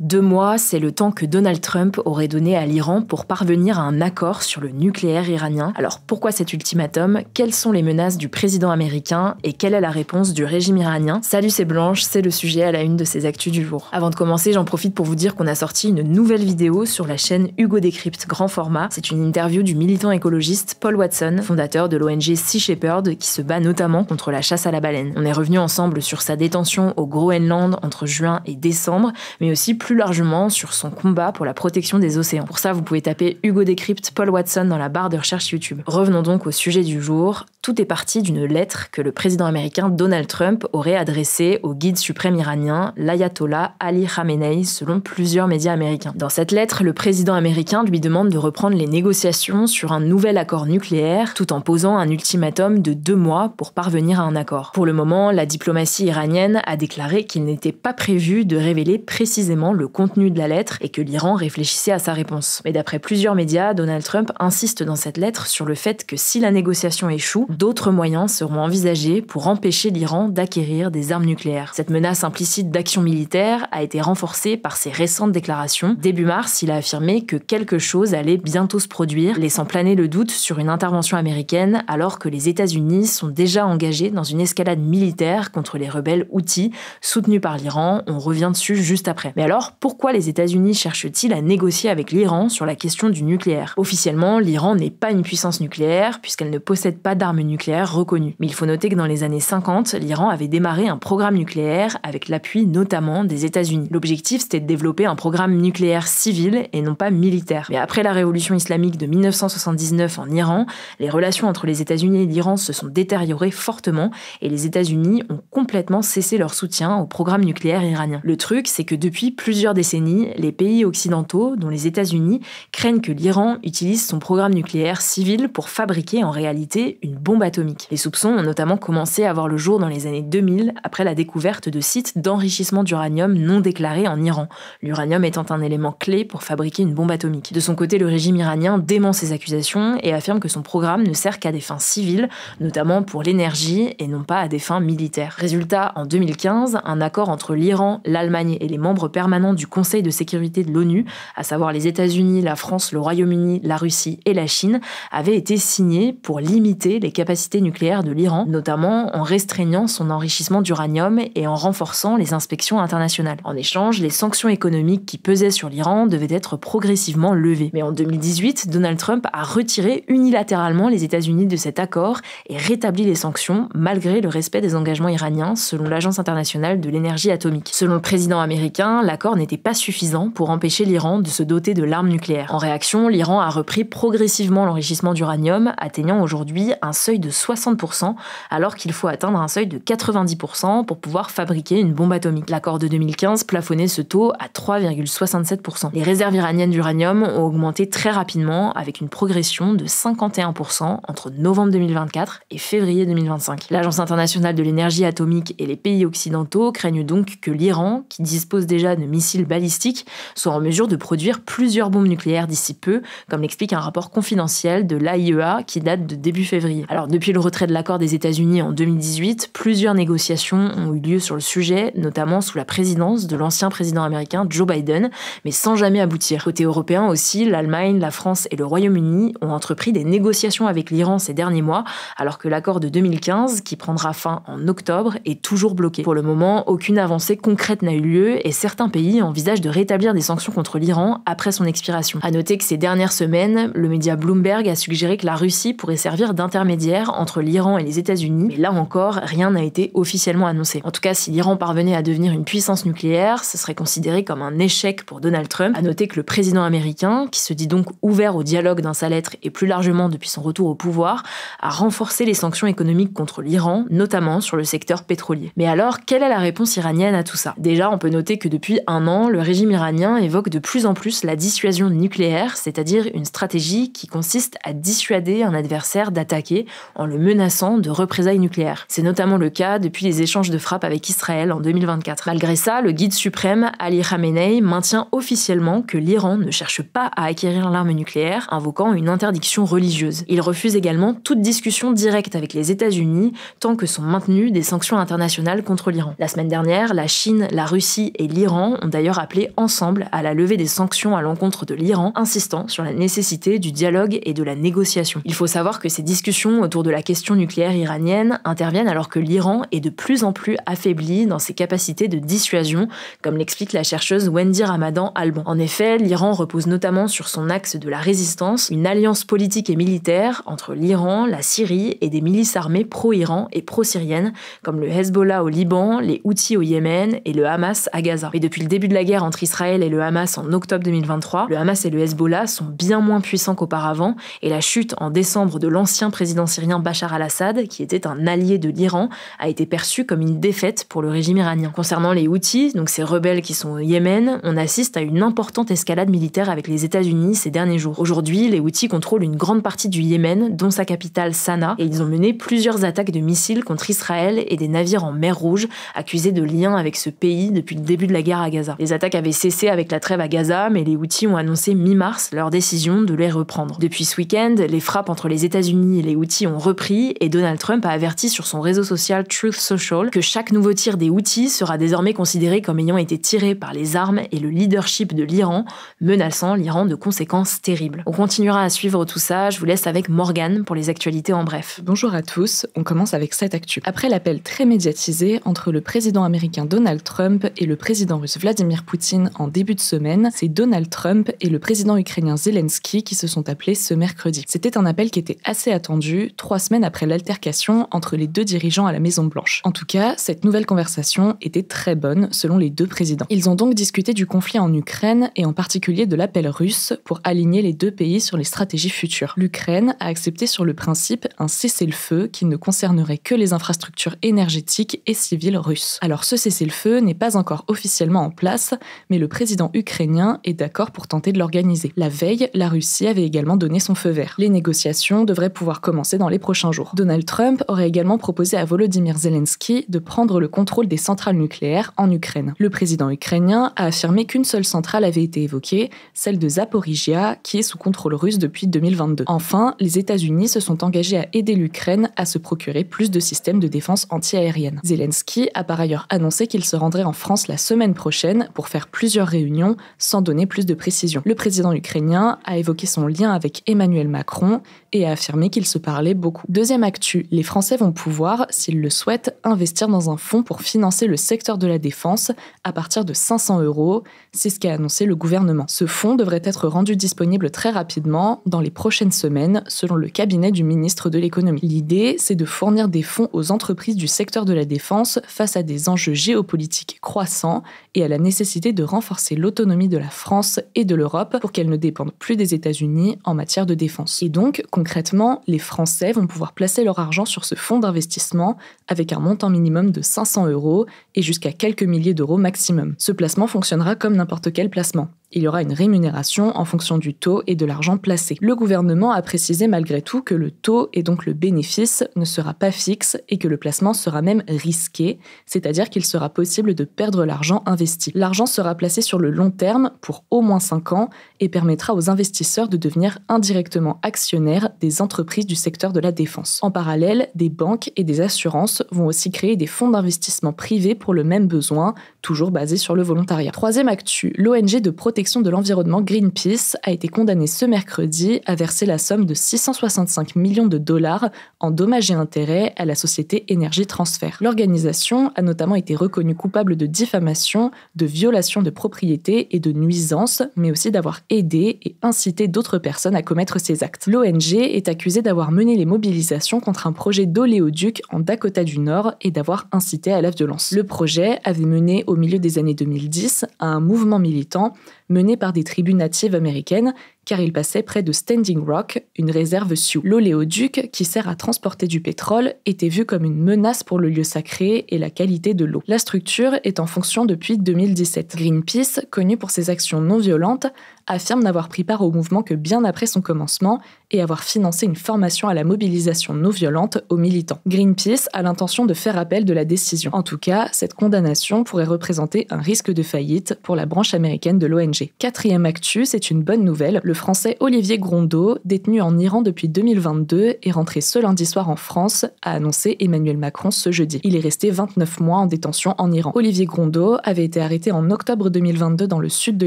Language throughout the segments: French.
2 mois, c'est le temps que Donald Trump aurait donné à l'Iran pour parvenir à un accord sur le nucléaire iranien. Alors pourquoi cet ultimatum? Quelles sont les menaces du président américain? Et quelle est la réponse du régime iranien? Salut, c'est Blanche, c'est le sujet à la une de ces actus du jour. Avant de commencer, j'en profite pour vous dire qu'on a sorti une nouvelle vidéo sur la chaîne Hugo Décrypte grand format. C'est une interview du militant écologiste Paul Watson, fondateur de l'ONG Sea Shepherd, qui se bat notamment contre la chasse à la baleine. On est revenu ensemble sur sa détention au Groenland entre juin et décembre, mais aussi plus largement sur son combat pour la protection des océans. Pour ça, vous pouvez taper Hugo Décrypte Paul Watson dans la barre de recherche YouTube. Revenons donc au sujet du jour. Tout est parti d'une lettre que le président américain Donald Trump aurait adressée au guide suprême iranien, l'ayatollah Ali Khamenei, selon plusieurs médias américains. Dans cette lettre, le président américain lui demande de reprendre les négociations sur un nouvel accord nucléaire, tout en posant un ultimatum de 2 mois pour parvenir à un accord. Pour le moment, la diplomatie iranienne a déclaré qu'il n'était pas prévu de révéler précisément le contenu de la lettre et que l'Iran réfléchissait à sa réponse. Mais d'après plusieurs médias, Donald Trump insiste dans cette lettre sur le fait que si la négociation échoue, d'autres moyens seront envisagés pour empêcher l'Iran d'acquérir des armes nucléaires. Cette menace implicite d'action militaire a été renforcée par ses récentes déclarations. Début mars, il a affirmé que quelque chose allait bientôt se produire, laissant planer le doute sur une intervention américaine alors que les États-Unis sont déjà engagés dans une escalade militaire contre les rebelles Houthis, soutenus par l'Iran. On revient dessus juste après. Mais alors, pourquoi les États-Unis cherchent-ils à négocier avec l'Iran sur la question du nucléaire? Officiellement, l'Iran n'est pas une puissance nucléaire puisqu'elle ne possède pas d'armes nucléaires reconnues. Mais il faut noter que dans les années 50, l'Iran avait démarré un programme nucléaire avec l'appui notamment des États-Unis. L'objectif, c'était de développer un programme nucléaire civil et non pas militaire. Mais après la révolution islamique de 1979 en Iran, les relations entre les États-Unis et l'Iran se sont détériorées fortement et les États-Unis ont complètement cessé leur soutien au programme nucléaire iranien. Le truc, c'est que depuis plusieurs décennies, les pays occidentaux, dont les États-Unis, craignent que l'Iran utilise son programme nucléaire civil pour fabriquer en réalité une bombe atomique. Les soupçons ont notamment commencé à voir le jour dans les années 2000 après la découverte de sites d'enrichissement d'uranium non déclarés en Iran, l'uranium étant un élément clé pour fabriquer une bombe atomique. De son côté, le régime iranien dément ces accusations et affirme que son programme ne sert qu'à des fins civiles, notamment pour l'énergie et non pas à des fins militaires. Résultat, en 2015, un accord entre l'Iran, l'Allemagne et les membres permanents du Conseil de sécurité de l'ONU, à savoir les États-Unis, la France, le Royaume-Uni, la Russie et la Chine, avait été signé pour limiter les capacités nucléaires de l'Iran, notamment en restreignant son enrichissement d'uranium et en renforçant les inspections internationales. En échange, les sanctions économiques qui pesaient sur l'Iran devaient être progressivement levées. Mais en 2018, Donald Trump a retiré unilatéralement les États-Unis de cet accord et rétabli les sanctions malgré le respect des engagements iraniens, selon l'Agence internationale de l'énergie atomique. Selon le président américain, l'accord n'était pas suffisant pour empêcher l'Iran de se doter de l'arme nucléaire. En réaction, l'Iran a repris progressivement l'enrichissement d'uranium, atteignant aujourd'hui un seuil de 60%, alors qu'il faut atteindre un seuil de 90% pour pouvoir fabriquer une bombe atomique. L'accord de 2015 plafonnait ce taux à 3,67%. Les réserves iraniennes d'uranium ont augmenté très rapidement avec une progression de 51% entre novembre 2024 et février 2025. L'Agence internationale de l'énergie atomique et les pays occidentaux craignent donc que l'Iran, qui dispose déjà de missiles balistiques, soit en mesure de produire plusieurs bombes nucléaires d'ici peu, comme l'explique un rapport confidentiel de l'AIEA qui date de début février. Alors depuis le retrait de l'accord des États-Unis en 2018, plusieurs négociations ont eu lieu sur le sujet, notamment sous la présidence de l'ancien président américain Joe Biden, mais sans jamais aboutir. Côté européen aussi, l'Allemagne, la France et le Royaume-Uni ont entrepris des négociations avec l'Iran ces derniers mois, alors que l'accord de 2015, qui prendra fin en octobre, est toujours bloqué. Pour le moment, aucune avancée concrète n'a eu lieu et certains pays envisagent de rétablir des sanctions contre l'Iran après son expiration. À noter que ces dernières semaines, le média Bloomberg a suggéré que la Russie pourrait servir d'intermédiaire entre l'Iran et les États-Unis, mais là encore, rien n'a été officiellement annoncé. En tout cas, si l'Iran parvenait à devenir une puissance nucléaire, ce serait considéré comme un échec pour Donald Trump. À noter que le président américain, qui se dit donc ouvert au dialogue dans sa lettre et plus largement depuis son retour au pouvoir, a renforcé les sanctions économiques contre l'Iran, notamment sur le secteur pétrolier. Mais alors, quelle est la réponse iranienne à tout ça? Déjà, on peut noter que depuis 1 an, le régime iranien évoque de plus en plus la dissuasion nucléaire, c'est-à-dire une stratégie qui consiste à dissuader un adversaire d'attaquer en le menaçant de représailles nucléaires. C'est notamment le cas depuis les échanges de frappes avec Israël en 2024. Malgré ça, le guide suprême Ali Khamenei maintient officiellement que l'Iran ne cherche pas à acquérir l'arme nucléaire, invoquant une interdiction religieuse. Il refuse également toute discussion directe avec les États-Unis tant que sont maintenues des sanctions internationales contre l'Iran. La semaine dernière, la Chine, la Russie et l'Iran ont d'ailleurs appelé ensemble à la levée des sanctions à l'encontre de l'Iran, insistant sur la nécessité du dialogue et de la négociation. Il faut savoir que ces discussions autour de la question nucléaire iranienne interviennent alors que l'Iran est de plus en plus affaibli dans ses capacités de dissuasion, comme l'explique la chercheuse Wendy Ramadan Alban. En effet, l'Iran repose notamment sur son axe de la résistance, une alliance politique et militaire entre l'Iran, la Syrie et des milices armées pro-Iran et pro-syriennes, comme le Hezbollah au Liban, les Houthis au Yémen et le Hamas à Gaza. Mais depuis le début de la guerre entre Israël et le Hamas en octobre 2023, le Hamas et le Hezbollah sont bien moins puissants qu'auparavant, et la chute en décembre de l'ancien président syrien Bachar al-Assad, qui était un allié de l'Iran, a été perçue comme une défaite pour le régime iranien. Concernant les Houthis, donc ces rebelles qui sont au Yémen, on assiste à une importante escalade militaire avec les États-Unis ces derniers jours. Aujourd'hui, les Houthis contrôlent une grande partie du Yémen, dont sa capitale Sanaa, et ils ont mené plusieurs attaques de missiles contre Israël et des navires en mer Rouge, accusés de liens avec ce pays depuis le début de la guerre à Gaza. Les attaques avaient cessé avec la trêve à Gaza, mais les Houthis ont annoncé mi-mars leur décision de les reprendre. Depuis ce week-end, les frappes entre les États-Unis et les Houthis ont repris, et Donald Trump a averti sur son réseau social Truth Social que chaque nouveau tir des Houthis sera désormais considéré comme ayant été tiré par les armes et le leadership de l'Iran, menaçant l'Iran de conséquences terribles. On continuera à suivre tout ça, je vous laisse avec Morgane pour les actualités en bref. Bonjour à tous, on commence avec cette actu. Après l'appel très médiatisé entre le président américain Donald Trump et le président russe Vladimir Poutine en début de semaine, c'est Donald Trump et le président ukrainien Zelensky qui se sont appelés ce mercredi. C'était un appel qui était assez attendu, 3 semaines après l'altercation entre les deux dirigeants à la Maison-Blanche. En tout cas, cette nouvelle conversation était très bonne selon les deux présidents. Ils ont donc discuté du conflit en Ukraine et en particulier de l'appel russe pour aligner les deux pays sur les stratégies futures. L'Ukraine a accepté sur le principe un cessez-le-feu qui ne concernerait que les infrastructures énergétiques et civiles russes. Alors ce cessez-le-feu n'est pas encore officiellement en place, mais le président ukrainien est d'accord pour tenter de l'organiser. La veille, la Russie avait également donné son feu vert. Les négociations devraient pouvoir commencer dans les prochains jours. Donald Trump aurait également proposé à Volodymyr Zelensky de prendre le contrôle des centrales nucléaires en Ukraine. Le président ukrainien a affirmé qu'une seule centrale avait été évoquée, celle de Zaporizhia, qui est sous contrôle russe depuis 2022. Enfin, les États-Unis se sont engagés à aider l'Ukraine à se procurer plus de systèmes de défense anti-aérienne. Zelensky a par ailleurs annoncé qu'il se rendrait en France la semaine prochaine pour faire plusieurs réunions sans donner plus de précisions. Le président ukrainien a évoqué son lien avec Emmanuel Macron et a affirmé qu'ils se parlaient beaucoup. Deuxième actu, les Français vont pouvoir, s'ils le souhaitent, investir dans un fonds pour financer le secteur de la défense à partir de 500 €. C'est ce qu'a annoncé le gouvernement. Ce fonds devrait être rendu disponible très rapidement, dans les prochaines semaines, selon le cabinet du ministre de l'économie. L'idée, c'est de fournir des fonds aux entreprises du secteur de la défense face à des enjeux géopolitiques croissants et à la nécessité de renforcer l'autonomie de la France et de l'Europe pour qu'elles ne dépendent plus des États-Unis en matière de défense. Et donc, concrètement, les Français vont pouvoir placer leur argent sur ce fonds d'investissement avec un montant minimum de 500 € et jusqu'à quelques milliers d'euros maximum. Ce placement fonctionnera comme n'importe quel placement. Il y aura une rémunération en fonction du taux et de l'argent placé. Le gouvernement a précisé malgré tout que le taux et donc le bénéfice ne sera pas fixe et que le placement sera même risqué, c'est-à-dire qu'il sera possible de perdre l'argent investi. L'argent sera placé sur le long terme pour au moins 5 ans et permettra aux investisseurs de devenir indirectement actionnaires des entreprises du secteur de la défense. En parallèle, des banques et des assurances vont aussi créer des fonds d'investissement privés pour le même besoin, toujours basés sur le volontariat. Troisième actu, l'ONG de protection de l'environnement Greenpeace a été condamnée ce mercredi à verser la somme de 665 millions de dollars en dommages et intérêts à la société Energy Transfer. L'organisation a notamment été reconnue coupable de diffamation, de violation de propriété et de nuisance, mais aussi d'avoir aidé et incité d'autres personnes à commettre ces actes. L'ONG est accusée d'avoir mené les mobilisations contre un projet d'oléoduc en Dakota du Nord et d'avoir incité à la violence. Le projet avait mené au milieu des années 2010 à un mouvement militant mené par des tribus natives américaines car il passait près de Standing Rock, une réserve Sioux. L'oléoduc, qui sert à transporter du pétrole, était vu comme une menace pour le lieu sacré et la qualité de l'eau. La structure est en fonction depuis 2017. Greenpeace, connu pour ses actions non violentes, affirme n'avoir pris part au mouvement que bien après son commencement et avoir financé une formation à la mobilisation non violente aux militants. Greenpeace a l'intention de faire appel de la décision. En tout cas, cette condamnation pourrait représenter un risque de faillite pour la branche américaine de l'ONG. Quatrième actu, c'est une bonne nouvelle. Le Français Olivier Grondeau, détenu en Iran depuis 2022 et rentré ce lundi soir en France, a annoncé Emmanuel Macron ce jeudi. Il est resté 29 mois en détention en Iran. Olivier Grondeau avait été arrêté en octobre 2022 dans le sud de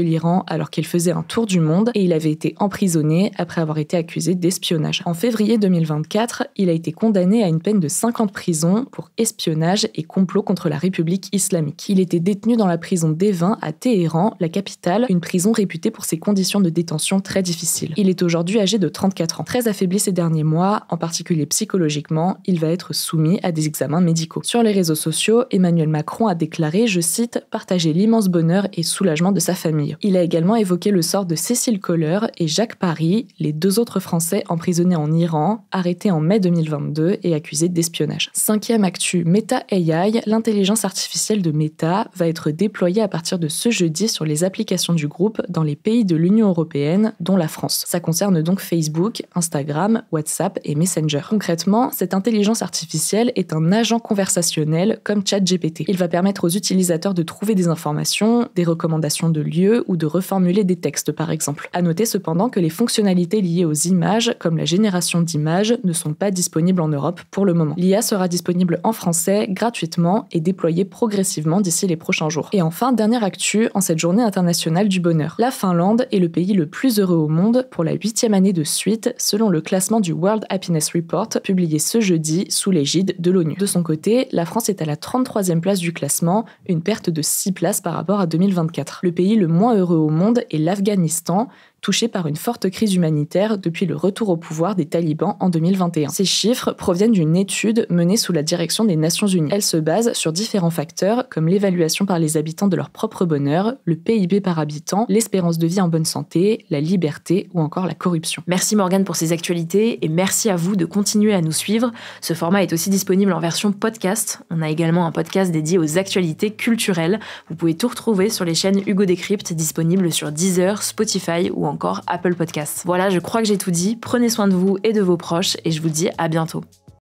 l'Iran alors qu'il faisait un tour du monde et il avait été emprisonné après avoir été accusé d'espionnage. En février 2024, il a été condamné à une peine de 5 ans de prison pour espionnage et complot contre la République islamique. Il était détenu dans la prison d'Evin à Téhéran, la capitale, une prison réputée pour ses conditions de détention très difficiles. Il est aujourd'hui âgé de 34 ans. Très affaibli ces derniers mois, en particulier psychologiquement, il va être soumis à des examens médicaux. Sur les réseaux sociaux, Emmanuel Macron a déclaré, je cite, « partager l'immense bonheur et soulagement de sa famille ». Il a également évoqué le sort de Cécile Kohler et Jacques Paris, les 2 autres Français emprisonnés en Iran, arrêtés en mai 2022 et accusés d'espionnage. Cinquième actu, Meta AI, l'intelligence artificielle de Meta, va être déployée à partir de ce jeudi sur les applications du groupe dans les pays de l'Union européenne, dont la France. Ça concerne donc Facebook, Instagram, WhatsApp et Messenger. Concrètement, cette intelligence artificielle est un agent conversationnel comme ChatGPT. Il va permettre aux utilisateurs de trouver des informations, des recommandations de lieux ou de reformuler des textes par exemple. À noter cependant que les fonctionnalités liées aux images, comme la génération d'images, ne sont pas disponibles en Europe pour le moment. L'IA sera disponible en français gratuitement et déployée progressivement d'ici les prochains jours. Et enfin, dernière actu en cette journée internationale du bonheur. La Finlande est le pays le plus heureux au monde pour la 8e année de suite, selon le classement du World Happiness Report publié ce jeudi sous l'égide de l'ONU. De son côté, la France est à la 33e place du classement, une perte de 6 places par rapport à 2024. Le pays le moins heureux au monde est l'Afghanistan, touché par une forte crise humanitaire depuis le retour au pouvoir des talibans en 2021. Ces chiffres proviennent d'une étude menée sous la direction des Nations Unies. Elle se base sur différents facteurs comme l'évaluation par les habitants de leur propre bonheur, le PIB par habitant, l'espérance de vie en bonne santé, la liberté ou encore la corruption. Merci Morgane pour ces actualités et merci à vous de continuer à nous suivre. Ce format est aussi disponible en version podcast. On a également un podcast dédié aux actualités culturelles. Vous pouvez tout retrouver sur les chaînes Hugo Décrypte disponibles sur Deezer, Spotify ou encore Apple Podcasts. Voilà, je crois que j'ai tout dit. Prenez soin de vous et de vos proches et je vous dis à bientôt.